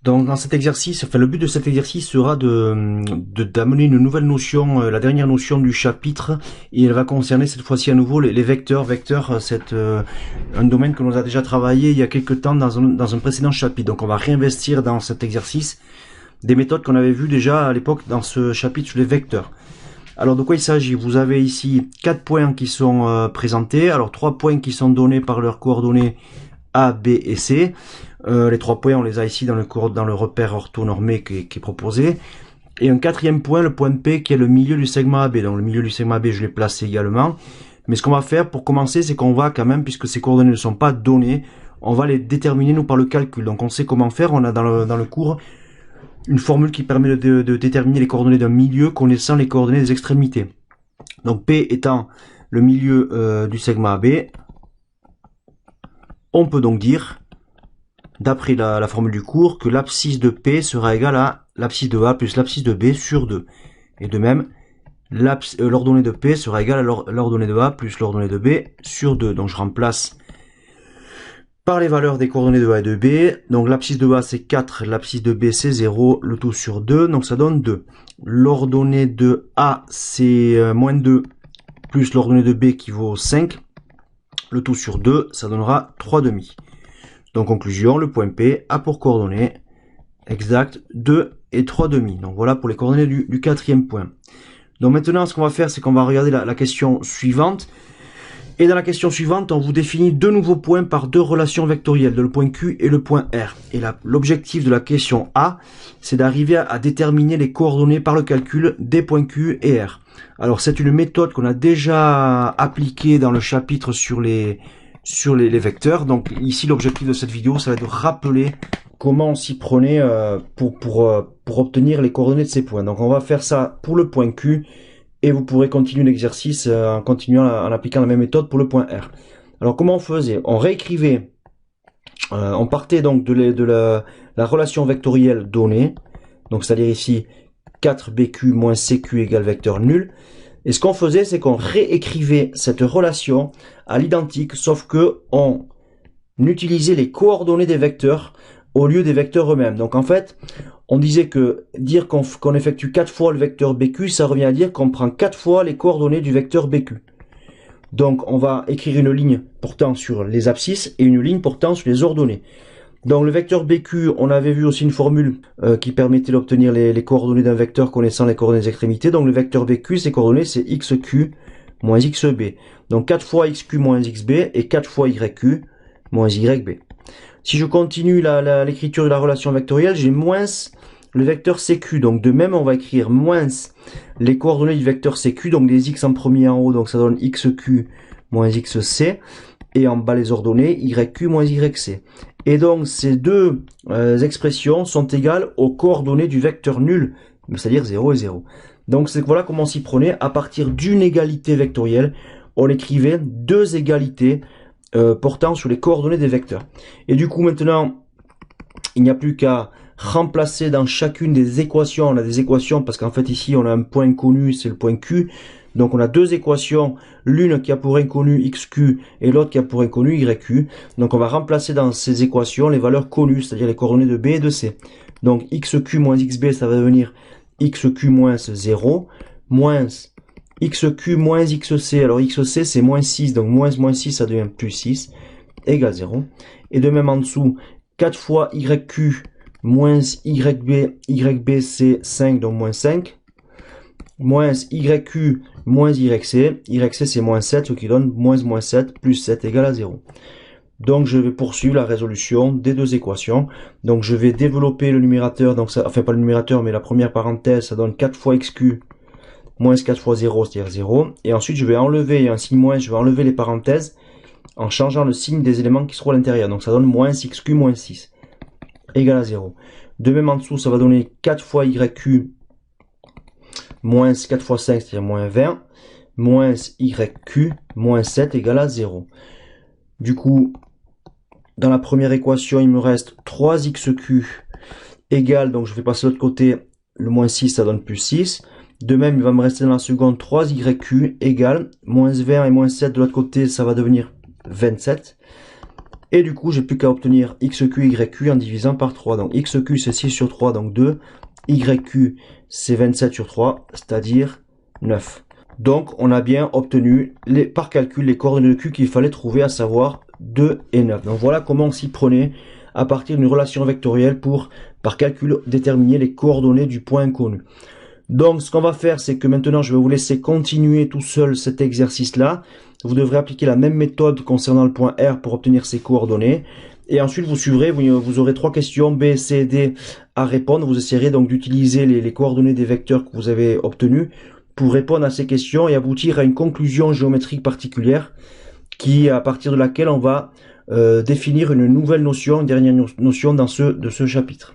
Donc dans cet exercice, enfin le but de cet exercice sera d'amener une nouvelle notion, la dernière notion du chapitre, et elle va concerner cette fois-ci à nouveau les vecteurs. Vecteurs, c'est un domaine que l'on a déjà travaillé il y a quelques temps dans un précédent chapitre. Donc on va réinvestir dans cet exercice des méthodes qu'on avait vues déjà à l'époque dans ce chapitre sur les vecteurs. Alors de quoi il s'agit? Vous avez ici 4 points qui sont présentés, alors 3 points qui sont donnés par leurs coordonnées A, B et C. Les 3 points, on les a ici dans le repère orthonormé qui est proposé. Et un quatrième point, le point P, qui est le milieu du segment AB. Donc le milieu du segment AB, je l'ai placé également. Mais ce qu'on va faire pour commencer, c'est qu'on va quand même, puisque ces coordonnées ne sont pas données, on va les déterminer nous par le calcul. Donc on sait comment faire. On a dans le cours une formule qui permet de déterminer les coordonnées d'un milieu connaissant les coordonnées des extrémités. Donc P étant le milieu du segment AB, on peut donc dire, d'après la formule du cours, que l'abscisse de P sera égale à l'abscisse de A plus l'abscisse de B sur 2. Et de même, l'ordonnée de P sera égale à l'ordonnée de A plus l'ordonnée de B sur 2. Donc je remplace par les valeurs des coordonnées de A et de B. Donc l'abscisse de A c'est 4, l'abscisse de B c'est 0, le tout sur 2, donc ça donne 2. L'ordonnée de A c'est moins 2 plus l'ordonnée de B qui vaut 5. Le tout sur 2, ça donnera 3,5. Donc conclusion, le point P a pour coordonnées exactes 2 et 3,5. Donc voilà pour les coordonnées du quatrième point. Donc maintenant, ce qu'on va faire, c'est qu'on va regarder la question suivante. Et dans la question suivante, on vous définit deux nouveaux points par deux relations vectorielles, le point Q et le point R. Et l'objectif de la question A, c'est d'arriver à déterminer les coordonnées par le calcul des points Q et R. Alors c'est une méthode qu'on a déjà appliquée dans le chapitre sur les vecteurs. Donc ici, l'objectif de cette vidéo, ça va être de rappeler comment on s'y prenait pour obtenir les coordonnées de ces points. Donc on va faire ça pour le point Q. Et vous pourrez continuer l'exercice en continuant en appliquant la même méthode pour le point R. Alors comment on faisait? On réécrivait, on partait donc de la relation vectorielle donnée, donc c'est-à-dire ici 4BQ moins CQ égale vecteur nul. Et ce qu'on faisait, c'est qu'on réécrivait cette relation à l'identique, sauf que on utilisait les coordonnées des vecteurs au lieu des vecteurs eux-mêmes. Donc en fait, on disait que dire qu'on effectue 4 fois le vecteur BQ, ça revient à dire qu'on prend 4 fois les coordonnées du vecteur BQ. Donc on va écrire une ligne portant sur les abscisses et une ligne portant sur les ordonnées. Dans le vecteur BQ, on avait vu aussi une formule qui permettait d'obtenir les coordonnées d'un vecteur connaissant les coordonnées des extrémités. Donc le vecteur BQ, ses coordonnées, c'est XQ moins XB. Donc 4 fois XQ moins XB et 4 fois YQ moins YB. Si je continue l'écriture de la relation vectorielle, j'ai moins le vecteur CQ. Donc de même, on va écrire moins les coordonnées du vecteur CQ, donc des X en premier en haut, donc ça donne XQ moins XC, et en bas les ordonnées, YQ moins YC. Et donc ces deux expressions sont égales aux coordonnées du vecteur nul, c'est-à-dire 0 et 0. Donc voilà comment on s'y prenait. À partir d'une égalité vectorielle, on écrivait deux égalités portant sur les coordonnées des vecteurs. Et du coup maintenant, il n'y a plus qu'à remplacer dans chacune des équations. On a des équations parce qu'en fait ici on a un point connu, c'est le point Q. Donc on a deux équations, l'une qui a pour inconnu XQ et l'autre qui a pour inconnu YQ. Donc on va remplacer dans ces équations les valeurs connues, c'est-à-dire les coordonnées de B et de C. Donc XQ moins XB, ça va devenir XQ moins 0, moins XQ moins XC, alors XC c'est moins 6, donc moins 6 ça devient plus 6, égale 0. Et de même en dessous, 4 fois YQ moins YB c'est 5, donc moins 5, moins YQ moins YC c'est moins 7, ce qui donne moins 7 plus 7 égale à 0. Donc je vais poursuivre la résolution des deux équations. Donc je vais développer le numérateur, donc ça, enfin pas le numérateur mais la première parenthèse, ça donne 4 fois XQ moins 4 fois 0, c'est-à-dire 0. Et ensuite, je vais enlever un signe moins, je vais enlever les parenthèses en changeant le signe des éléments qui seront à l'intérieur. Donc ça donne moins XQ moins 6, égale à 0. De même en dessous, ça va donner 4 fois YQ moins 4 fois 5, c'est-à-dire moins 20, moins YQ moins 7 égale à 0. Du coup, dans la première équation, il me reste 3XQ égale, donc je vais passer de l'autre côté, le moins 6, ça donne plus 6. De même, il va me rester dans la seconde 3YQ égale moins 20 et moins 7 de l'autre côté, ça va devenir 27. Et du coup, j'ai plus qu'à obtenir XQ, YQ en divisant par 3. Donc XQ c'est 6 sur 3, donc 2. YQ c'est 27 sur 3, c'est-à-dire 9. Donc on a bien obtenu par calcul les coordonnées de Q qu'il fallait trouver, à savoir 2 et 9. Donc voilà comment on s'y prenait à partir d'une relation vectorielle pour, par calcul, déterminer les coordonnées du point inconnu. Donc ce qu'on va faire, c'est que maintenant je vais vous laisser continuer tout seul cet exercice-là. Vous devrez appliquer la même méthode concernant le point R pour obtenir ces coordonnées. Et ensuite vous suivrez, vous aurez 3 questions B, C, D à répondre. Vous essayerez donc d'utiliser les coordonnées des vecteurs que vous avez obtenus pour répondre à ces questions et aboutir à une conclusion géométrique particulière à partir de laquelle on va définir une nouvelle notion, une dernière notion de ce chapitre.